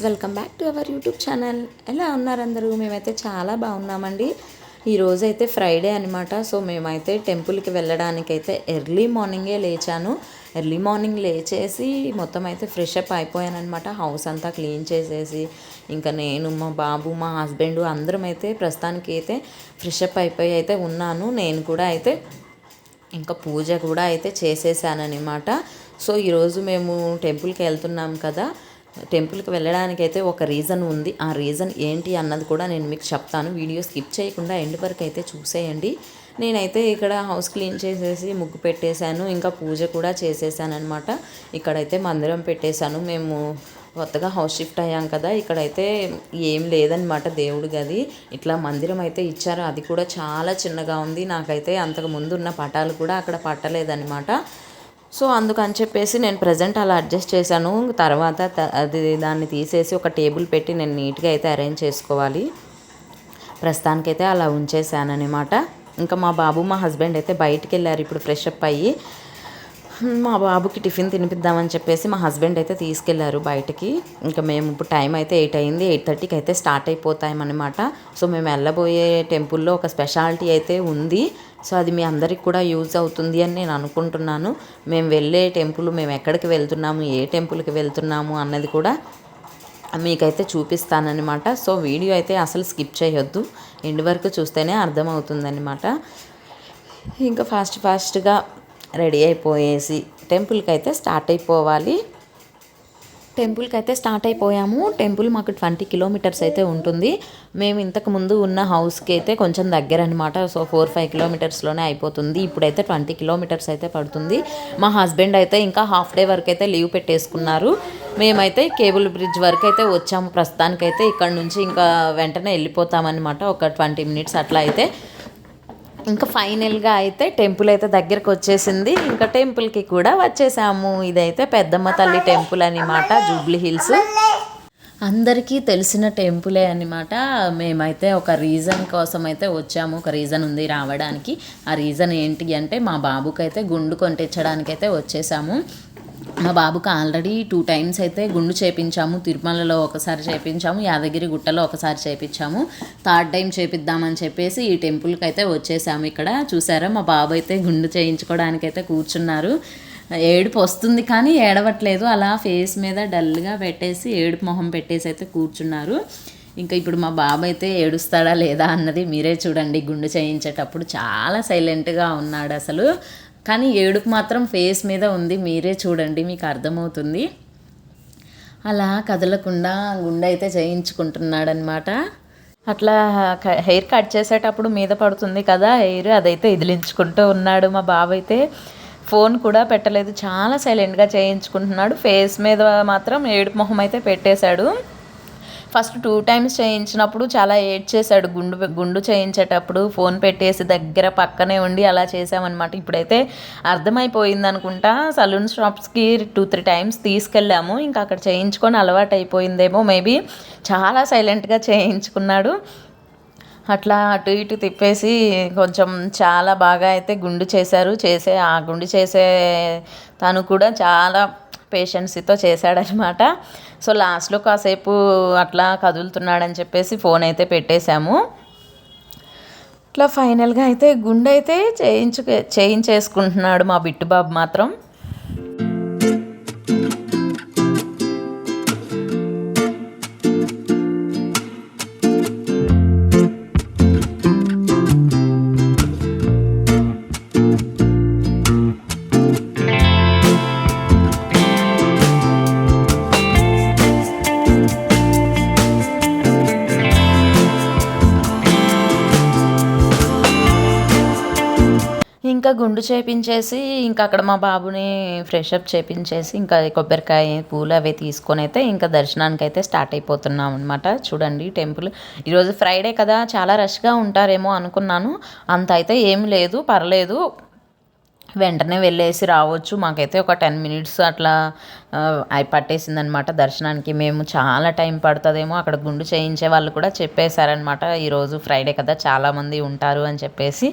Welcome back to our YouTube channel. ఎలా ఉన్నారు అందరూ? మేమైతే చాలా బాగున్నామండి. ఈరోజు అయితే ఫ్రైడే అనమాట. సో మేమైతే టెంపుల్కి వెళ్ళడానికైతే ఎర్లీ మార్నింగే లేచాను. ఎర్లీ మార్నింగ్ లేచేసి మొత్తం అయితే ఫ్రెష్ అప్ అయిపోయానమాట. హౌస్ అంతా క్లీన్ చేసేసి ఇంకా నేను, మా బాబు, మా హస్బెండ్ అందరం అయితే ప్రస్తుతానికి అయితే ఫ్రెష్ అప్ అయిపోయి అయితే ఉన్నాను. నేను కూడా అయితే ఇంకా పూజ కూడా అయితే చేసేసానమాట. సో ఈరోజు మేము టెంపుల్కి వెళ్తున్నాం కదా. టెంపుల్కి వెళ్ళడానికి అయితే ఒక రీజన్ ఉంది. ఆ రీజన్ ఏంటి అన్నది కూడా నేను మీకు చెప్తాను. వీడియో స్కిప్ చేయకుండా ఎండ్ వరకు అయితే చూసేయండి. నేనైతే ఇక్కడ హౌస్ క్లీన్ చేసేసి ముగ్గు పెట్టేశాను. ఇంకా పూజ కూడా చేసేసాను అనమాట. ఇక్కడైతే మందిరం పెట్టేశాను. మేము కొత్తగా హౌస్ షిఫ్ట్ అయ్యాం కదా. ఇక్కడైతే ఏం లేదనమాట దేవుడి గది. ఇట్లా మందిరం అయితే ఇచ్చారు. అది కూడా చాలా చిన్నగా ఉంది. నాకైతే అంతకు ముందు ఉన్న పటాలు కూడా అక్కడ పట్టలేదన్నమాట. సో అందుకని చెప్పేసి నేను ప్రజెంట్ అలా అడ్జస్ట్ చేశాను. తర్వాత దాన్ని తీసేసి ఒక టేబుల్ పెట్టి నేను నీట్గా అయితే అరేంజ్ చేసుకోవాలి. ప్రస్తుతానికైతే అలా ఉంచేసాను అనమాట. ఇంకా మా బాబు, మా హస్బెండ్ అయితే బయటికి వెళ్ళారు ఇప్పుడు ఫ్రెష్ అప్ అయ్యి. మా బాబుకి టిఫిన్ తినిపిద్దామని చెప్పేసి మా హస్బెండ్ అయితే తీసుకెళ్లారు బయటికి. ఇంకా మేము ఇప్పుడు టైం అయితే 8 అయింది. 8:30కి అయితే స్టార్ట్ అయిపోతామన్నమాట. సో మేము వెళ్ళబోయే టెంపుల్లో ఒక స్పెషాలిటీ అయితే ఉంది. సో అది మీ అందరికి కూడా యూజ్ అవుతుంది అని నేను అనుకుంటున్నాను. మేము వెళ్ళే టెంపుల్, మేము ఎక్కడికి వెళ్తున్నాము, ఏ టెంపుల్కి వెళ్తున్నాము అన్నది కూడా మీకైతే చూపిస్తానన్నమాట. సో వీడియో అయితే అసలు స్కిప్ చేయొద్దు, ఎండ్ వరకు చూస్తేనే అర్థమవుతుందన్నమాట. ఇంకా ఫాస్ట్గా రెడీ అయిపోయేసి టెంపుల్కి అయితే స్టార్ట్ అయిపోవాలి. టెంపుల్కి అయితే స్టార్ట్ అయిపోయాము. టెంపుల్ మాకు 20 కిలోమీటర్స్ అయితే ఉంటుంది. మేము ఇంతకు ముందు ఉన్న హౌస్కి అయితే కొంచెం దగ్గర అనమాట. సో 4-5 కిలోమీటర్స్లోనే అయిపోతుంది. ఇప్పుడైతే 20 కిలోమీటర్స్ అయితే పడుతుంది. మా హస్బెండ్ అయితే ఇంకా హాఫ్ డే వరకు అయితే లీవ్ పెట్టేసుకున్నారు. మేమైతే కేబుల్ బ్రిడ్జ్ వరకు అయితే వచ్చాము. ప్రస్తుతానికైతే ఇక్కడ నుంచి ఇంకా వెంటనే వెళ్ళిపోతామన్నమాట. ఒక 20 మినిట్స్ అట్లా అయితే ఇంకా ఫైనల్గా అయితే టెంపుల్ అయితే దగ్గరకు వచ్చేసింది. ఇంకా టెంపుల్కి కూడా వచ్చేసాము. ఇదైతే పెద్దమ్మ తల్లి టెంపుల్ అనమాట, జూబ్లీ హిల్స్. అందరికీ తెలిసిన టెంపులే అనమాట. మేమైతే ఒక రీజన్ కోసం అయితే వచ్చాము. ఒక రీజన్ ఉంది రావడానికి. ఆ రీజన్ ఏంటి అంటే మా బాబుకి అయితే గుండు కొట్టించడానికి అయితే వచ్చేసాము. మా బాబుకి ఆల్రెడీ 2 టైమ్స్ అయితే గుండు చేయించాము. తిరుమలలో ఒకసారి చేయించాము, యాదగిరి గుట్టలో ఒకసారి చేయించాము. 3rd టైం చేపిద్దామని చెప్పేసి ఈ టెంపుల్కి అయితే వచ్చేసాము. ఇక్కడ చూసారా, మా బాబు అయితే గుండు చేయించుకోవడానికి అయితే కూర్చున్నారు. ఏడుపు వస్తుంది కానీ ఏడవట్లేదు. అలా ఫేస్ మీద డల్గా పెట్టేసి ఏడుపు మొహం పెట్టేసి అయితే కూర్చున్నారు. ఇంకా ఇప్పుడు మా బాబు అయితే ఏడుస్తాడా లేదా అన్నది మీరే చూడండి. గుండు చేయించేటప్పుడు చాలా సైలెంట్గా ఉన్నాడు అసలు, కానీ ఏడుపు మాత్రం ఫేస్ మీద ఉంది. మీరే చూడండి, మీకు అర్థమవుతుంది. అలా కదలకుండా గుండె అయితే చేయించుకుంటున్నాడనమాట. అట్లా హెయిర్ కట్ చేసేటప్పుడు మీద పడుతుంది కదా హెయిర్, అదైతే ఇదిలించుకుంటూ ఉన్నాడు. మా బాబు అయితే ఫోన్ కూడా పెట్టలేదు, చాలా సైలెంట్గా చేయించుకుంటున్నాడు. ఫేస్ మీద మాత్రం ఏడుపు మొహం అయితే పెట్టేశాడు. ఫస్ట్ 2 టైమ్స్ చేయించినప్పుడు చాలా ఏడ్చేశాడు. గుండు చేయించేటప్పుడు ఫోన్ పెట్టేసి దగ్గర పక్కనే ఉండి అలా చేసామన్నమాట. ఇప్పుడైతే అర్థమైపోయింది అనుకుంటా. సలూన్ షాప్స్కి 2-3 టైమ్స్ తీసుకెళ్ళాము. ఇంకా అక్కడ చేయించుకొని అలవాటు అయిపోయిందేమో మేబీ. చాలా సైలెంట్గా చేయించుకున్నాడు. అట్లా అటు ఇటు తిప్పేసి కొంచెం చాలా బాగా అయితే గుండు చేశారు. ఆ గుండు చేసే తను కూడా చాలా పేషెన్సీతో చేశాడనమాట. సో లాస్ట్లో కాసేపు అట్లా కదులుతున్నాడని చెప్పేసి ఫోన్ అయితే పెట్టేశాము. ఇట్లా ఫైనల్గా అయితే గుండె అయితే చేయించేసుకుంటున్నాడు మా బిట్టుబాబు మాత్రం. ఇంకా గుండు చేపించేసి ఇంకా అక్కడ మా బాబుని ఫ్రెషప్ చేపించేసి ఇంకా కొబ్బరికాయ, పూలు అవి తీసుకొని అయితే ఇంకా దర్శనానికి అయితే స్టార్ట్ అయిపోతున్నాం అనమాట. చూడండి టెంపుల్ ఈరోజు ఫ్రైడే కదా, చాలా రష్గా ఉంటారేమో అనుకున్నాను. అంత అయితే ఏం లేదు, పర్లేదు, వెంటనే వెళ్ళేసి రావచ్చు. మాకైతే ఒక 10 మినిట్స్ అట్లా పట్టేసిందనమాట దర్శనానికి. మేము చాలా టైం పడుతుందేమో, అక్కడ గుండు చేయించే వాళ్ళు కూడా చెప్పేశారనమాట ఈరోజు ఫ్రైడే కదా చాలామంది ఉంటారు అని చెప్పేసి.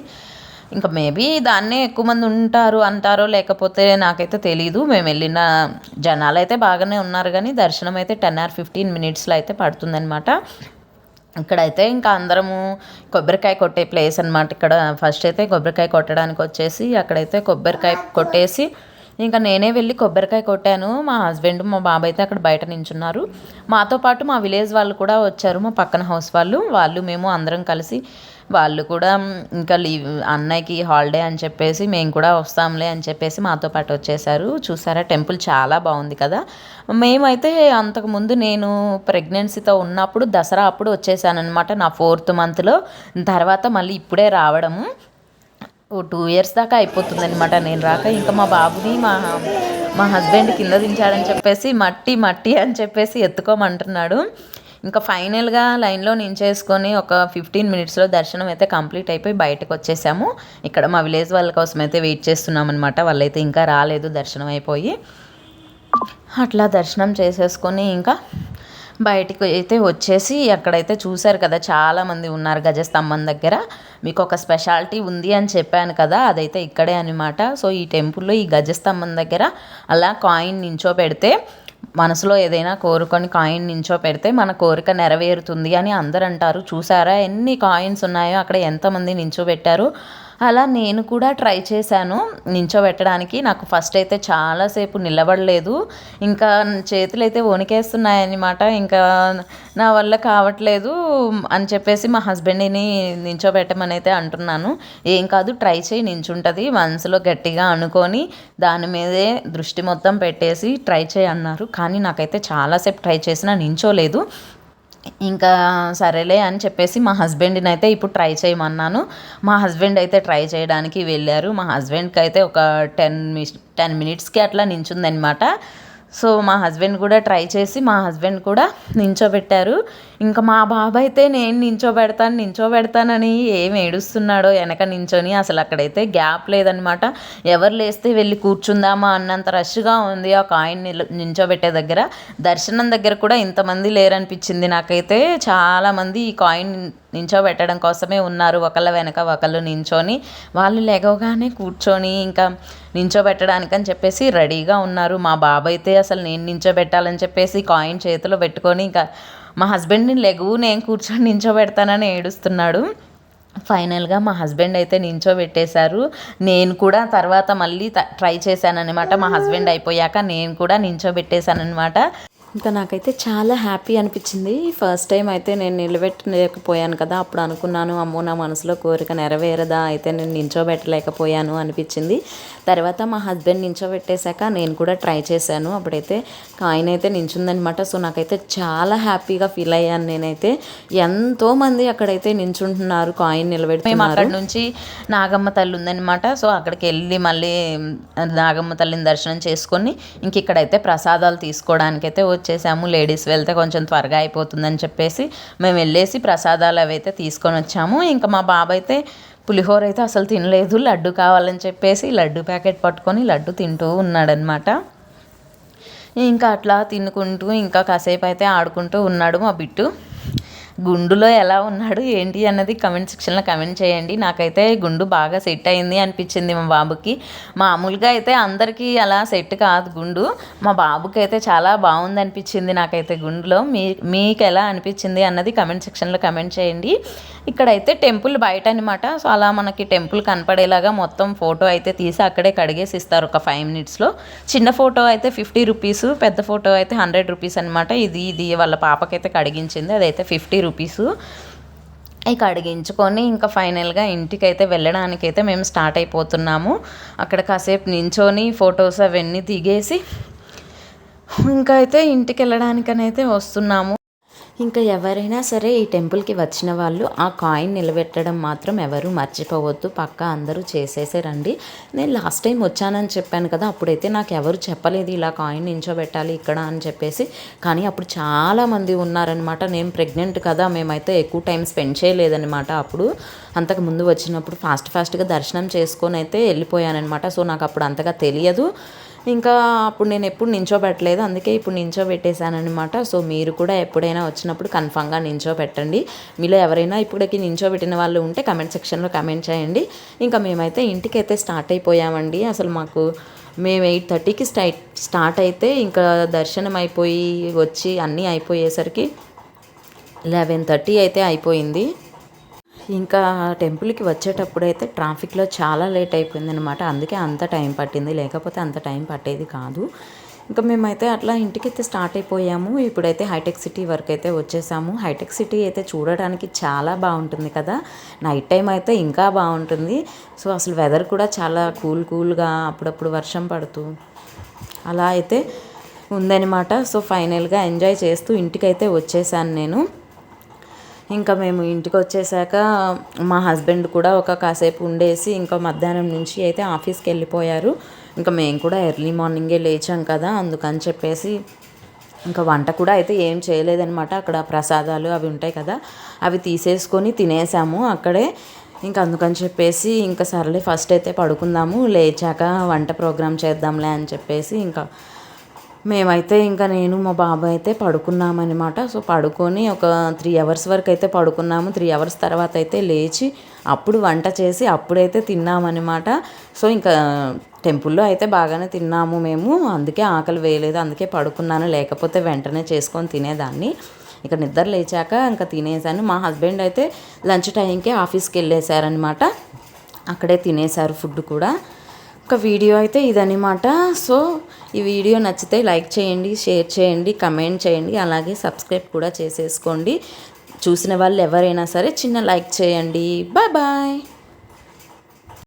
ఇంకా మేబీ దాన్నే ఎక్కువ మంది ఉంటారు అంటారో లేకపోతే నాకైతే తెలీదు. మేము వెళ్ళిన జనాలు అయితే బాగానే ఉన్నారు కానీ దర్శనం అయితే 10 or 15 మినిట్స్లో అయితే పడుతుందనమాట. ఇక్కడైతే ఇంకా అందరము కొబ్బరికాయ కొట్టే ప్లేస్ అనమాట. ఇక్కడ ఫస్ట్ అయితే కొబ్బరికాయ కొట్టడానికి వచ్చేసి అక్కడైతే కొబ్బరికాయ కొట్టేసి ఇంకా నేనే వెళ్ళి కొబ్బరికాయ కొట్టాను. మా హస్బెండ్ మా బాబాయ్ అయితే అక్కడ బయట నించున్నారు. మాతో పాటు మా విలేజ్ వాళ్ళు కూడా వచ్చారు, మా పక్కన హౌస్ వాళ్ళు మేము అందరం కలిసి వాళ్ళు కూడా ఇంకా లీవ్ అన్నయ్యకి హాలిడే అని చెప్పేసి మేము కూడా వస్తాంలే అని చెప్పేసి మాతో పాటు వచ్చేసారు. చూసారా టెంపుల్ చాలా బాగుంది కదా. మేమైతే అంతకుముందు నేను ప్రెగ్నెన్సీతో ఉన్నప్పుడు దసరా అప్పుడు వచ్చేసాను అనమాట, నా 4th మంత్లో. తర్వాత మళ్ళీ ఇప్పుడే రావడము 2 years దాకా అయిపోతుందనమాట నేను రాక. ఇంకా మా బాబుని మా హస్బెండ్ కింద దించాడని చెప్పేసి మట్టి మట్టి అని చెప్పేసి ఎత్తుకోమంటున్నాడు. ఇంకా ఫైనల్గా లైన్లో నించేసుకొని ఒక 15 మినిట్స్లో దర్శనం అయితే కంప్లీట్ అయిపోయి బయటకు వచ్చేసాము. ఇక్కడ మా విలేజ్ వాళ్ళ కోసం అయితే వెయిట్ చేస్తున్నాం అనమాట. వాళ్ళైతే ఇంకా రాలేదు దర్శనం అయిపోయి. అట్లా దర్శనం చేసేసుకొని ఇంకా బయటికి అయితే వచ్చేసి అక్కడైతే చూశారు కదా చాలామంది ఉన్నారు గజస్తంభం దగ్గర. మీకు ఒక స్పెషాలిటీ ఉంది అని చెప్పాను కదా, అదైతే ఇక్కడే అనమాట. సో ఈ టెంపుల్లో ఈ గజస్తంభం దగ్గర అలా కాయిన్ నించోపెడితే, మనసులో ఏదైనా కోరుకొని కాయిన్ నించోపెడితే మన కోరిక నెరవేరుతుంది అని అందరు అంటారు. చూసారా ఎన్ని కాయిన్స్ ఉన్నాయో అక్కడ, ఎంతమంది నించోబెట్టారు. అలా నేను కూడా ట్రై చేశాను నించోబెట్టడానికి. నాకు ఫస్ట్ అయితే చాలాసేపు నిలబడలేదు, ఇంకా చేతులు అయితే వణికేస్తున్నాయన్నమాట. ఇంకా నా వల్ల కావట్లేదు అని చెప్పేసి మా హస్బెండ్ని నించోబెట్టమని అయితే అంటున్నాను. ఏం కాదు, ట్రై చేయి, నించుంటుంది, మనసులో గట్టిగా అనుకొని దాని మీదే దృష్టి మొత్తం పెట్టేసి ట్రై చేయి అన్నారు. కానీ నాకైతే చాలాసేపు ట్రై చేసినా నించోలేదు. ఇంకా సరేలే అని చెప్పేసి మా హస్బెండ్ని అయితే ఇప్పుడు ట్రై చేయమన్నాను. మా హస్బెండ్ అయితే ట్రై చేయడానికి వెళ్ళారు. మా హస్బెండ్కి అయితే ఒక 10 మినిట్స్కి అట్లా నించుందనమాట. సో మా హస్బెండ్ కూడా ట్రై చేసి మా హస్బెండ్ కూడా నించోబెట్టారు. ఇంకా మా బాబు అయితే నేను నించోబెడతానని ఏం ఏడుస్తున్నాడో వెనక నించొని. అసలు అక్కడైతే గ్యాప్ లేదనమాట. ఎవరు లేస్తే వెళ్ళి కూర్చుందామా అన్నంత రష్గా ఉంది ఆ కాయిన్ నించోబెట్టే దగ్గర. దర్శనం దగ్గర కూడా ఇంతమంది లేరనిపించింది నాకైతే. చాలామంది ఈ కాయిన్ నించోబెట్టడం కోసమే ఉన్నారు, ఒకళ్ళ వెనక ఒకళ్ళు నించొని. వాళ్ళు లెగవగానే కూర్చొని ఇంకా నించోబెట్టడానికి అని చెప్పేసి రెడీగా ఉన్నారు. మా బాబు అయితే అసలు నేను నించోబెట్టాలని చెప్పేసి కాయిన్ చేతిలో పెట్టుకొని ఇంకా మా హస్బెండ్ని లెగువు నేను కూర్చొని నించోబెడతానని ఏడుస్తున్నాడు. ఫైనల్గా మా హస్బెండ్ అయితే నించోబెట్టేశారు. నేను కూడా తర్వాత మళ్ళీ ట్రై చేశానన్నమాట. మా హస్బెండ్ అయిపోయాక నేను కూడా నించోబెట్టేశానమాట. ఇంకా నాకైతే చాలా హ్యాపీ అనిపించింది. ఫస్ట్ టైం అయితే నేను నిలబెట్టలేకపోయాను కదా, అప్పుడు అనుకున్నాను అమ్మో నా మనసులో కోరిక నెరవేరదా, అయితే నేను నించోబెట్టలేకపోయాను అనిపించింది. తర్వాత మా హస్బెండ్ నించోబెట్టేశాక నేను కూడా ట్రై చేశాను. అప్పుడైతే కాయిన్ అయితే నించుందనమాట. సో నాకైతే చాలా హ్యాపీగా ఫీల్ అయ్యాను నేనైతే. ఎంతోమంది అక్కడైతే నించుంటున్నారు కాయిన్ నిలబెడుతున్నారు. మేము అక్కడ నుంచి నాగమ్మ తల్లి ఉందనమాట. సో అక్కడికి వెళ్ళి మళ్ళీ నాగమ్మ తల్లిని దర్శనం చేసుకొని ఇంక ఇక్కడైతే ప్రసాదాలు తీసుకోవడానికైతే వచ్చేసాము. లేడీస్ వెళ్తే కొంచెం త్వరగా అయిపోతుందని చెప్పేసి మేము వెళ్ళేసి ప్రసాదాలు అవైతే తీసుకొని వచ్చాము. ఇంకా మా బాబు అయితే పులిహోర అయితే అసలు తినలేదు, లడ్డు కావాలని చెప్పేసి లడ్డు ప్యాకెట్ పట్టుకొని లడ్డు తింటూ ఉన్నాడనమాట. ఇంకా అట్లా తినుకుంటూ ఇంకా కాసేపు అయితే ఆడుకుంటూ ఉన్నాడు మా బిట్టు. గుండులో ఎలా ఉన్నాడు ఏంటి అన్నది కమెంట్ సెక్షన్లో కమెంట్ చేయండి. నాకైతే గుండు బాగా సెట్ అయింది అనిపించింది మా బాబుకి. మామూలుగా అయితే అందరికీ అలా సెట్ కాదు గుండు, మా బాబుకి అయితే చాలా బాగుంది అనిపించింది నాకైతే గుండులో. మీకు ఎలా అనిపించింది అన్నది కమెంట్ సెక్షన్లో కమెంట్ చేయండి. ఇక్కడైతే టెంపుల్ బయట అనమాట. సో అలా మనకి టెంపుల్ కనపడేలాగా మొత్తం ఫోటో అయితే తీసి అక్కడే కడిగేసి ఇస్తారు ఒక 5 మినిట్స్లో. చిన్న ఫోటో అయితే 50 రూపీస్, పెద్ద ఫోటో అయితే 100 రూపీస్ అనమాట. ఇది వాళ్ళ పాపకైతే కడిగించింది, అదైతే 50 రూపీసు. ఇక అడిగించుకొని ఇంకా ఫైనల్గా ఇంటికైతే వెళ్ళడానికైతే మేము స్టార్ట్ అయిపోతున్నాము. అక్కడ కాసేపు నించొని ఫొటోస్ అవన్నీ దిగేసి ఇంకా అయితే ఇంటికి వెళ్ళడానికనైతే వస్తున్నాము. ఇంకా ఎవరైనా సరే ఈ టెంపుల్కి వచ్చిన వాళ్ళు ఆ కాయిన్ నిలబెట్టడం మాత్రం ఎవరు మర్చిపోవద్దు, పక్కా అందరూ చేసేసే రండి. నేను లాస్ట్ టైం వచ్చానని చెప్పాను కదా, అప్పుడైతే నాకు ఎవరు చెప్పలేదు ఇలా కాయిన్ నించోబెట్టాలి ఇక్కడ అని చెప్పేసి. కానీ అప్పుడు చాలామంది ఉన్నారనమాట. నేను ప్రెగ్నెంట్ కదా, మేమైతే ఎక్కువ టైం స్పెండ్ చేయలేదనమాట. అప్పుడు అంతకుముందు వచ్చినప్పుడు ఫాస్ట్గా దర్శనం చేసుకొని అయితే వెళ్ళిపోయానమాట. సో నాకు అప్పుడు అంతగా తెలియదు. ఇంకా అప్పుడు నేను ఎప్పుడు నించోబెట్టలేదు, అందుకే ఇప్పుడు నించోబెట్టేశానమాట. సో మీరు కూడా ఎప్పుడైనా వచ్చినప్పుడు కన్ఫామ్గా నించోబెట్టండి. మీలో ఎవరైనా ఇప్పటికి నించోబెట్టిన వాళ్ళు ఉంటే కమెంట్ సెక్షన్లో కమెంట్ చేయండి. ఇంకా మేమైతే ఇంటికైతే స్టార్ట్ అయిపోయామండి. అసలు మాకు మేము 8:30కి స్టార్ట్ అయితే ఇంకా దర్శనం అయిపోయి వచ్చి అన్నీ అయిపోయేసరికి 11:30 అయితే అయిపోయింది. ఇంకా టెంపుల్కి వచ్చేటప్పుడు అయితే ట్రాఫిక్లో చాలా లేట్ అయిపోయింది అనమాట. అందుకే అంత టైం పట్టింది, లేకపోతే అంత టైం పట్టేది కాదు. ఇంకా మేమైతే అట్లా ఇంటికైతే స్టార్ట్ అయిపోయాము. ఇప్పుడైతే హైటెక్ సిటీ వరకు అయితే వచ్చేసాము. హైటెక్ సిటీ అయితే చూడడానికి చాలా బాగుంటుంది కదా, నైట్ టైం అయితే ఇంకా బాగుంటుంది. సో అసలు వెదర్ కూడా చాలా కూల్గా అప్పుడప్పుడు వర్షం పడుతూ అలా అయితే ఉందన్నమాట. సో ఫైనల్గా ఎంజాయ్ చేస్తూ ఇంటికైతే వచ్చేసాను నేను. ఇంకా మేము ఇంటికి వచ్చేసాక మా హస్బెండ్ కూడా కాసేపు ఉండేసి ఇంకా మధ్యాహ్నం నుంచి అయితే ఆఫీస్కి వెళ్ళిపోయారు. ఇంకా మేము కూడా ఎర్లీ మార్నింగే లేచాం కదా, అందుకని చెప్పేసి ఇంకా వంట కూడా అయితే ఏం చేయలేదన్నమాట. అక్కడ ప్రసాదాలు అవి ఉంటాయి కదా, అవి తీసేసుకొని తినేసాము అక్కడే. ఇంకా అందుకని చెప్పేసి ఇంకా సర్లే ఫస్ట్ అయితే పడుకుందాము, లేచాక వంట ప్రోగ్రామ్ చేద్దాంలే అని చెప్పేసి ఇంకా మేమైతే ఇంకా నేను మా బాబాయ్ అయితే పడుకున్నామన్నమాట. సో పడుకొని 3 అవర్స్ వరకు అయితే పడుకున్నాము. 3 అవర్స్ తర్వాత అయితే లేచి అప్పుడు వంట చేసి అప్పుడైతే తిన్నామన్నమాట. సో ఇంకా టెంపుల్లో అయితే బాగానే తిన్నాము మేము, అందుకే ఆకలి వేయలేదు, అందుకే పడుకున్నాను. లేకపోతే వెంటనే చేసుకొని తినేదాన్ని. ఇక నిద్ర లేచాక ఇంకా తినేసాను. మా హస్బెండ్ అయితే లంచ్ టైంకే ఆఫీస్కి వెళ్ళేశారనమాట, అక్కడే తినేశారు ఫుడ్ కూడా. ఒక వీడియో అయితే ఇదనమాట. సో ఈ వీడియో నచ్చితే లైక్ చేయండి, షేర్ చేయండి, కమెంట్ చేయండి, అలాగే సబ్స్క్రైబ్ కూడా చేసేసుకోండి. చూసిన వాళ్ళు ఎవరైనా సరే చిన్న లైక్ చేయండి. Bye bye.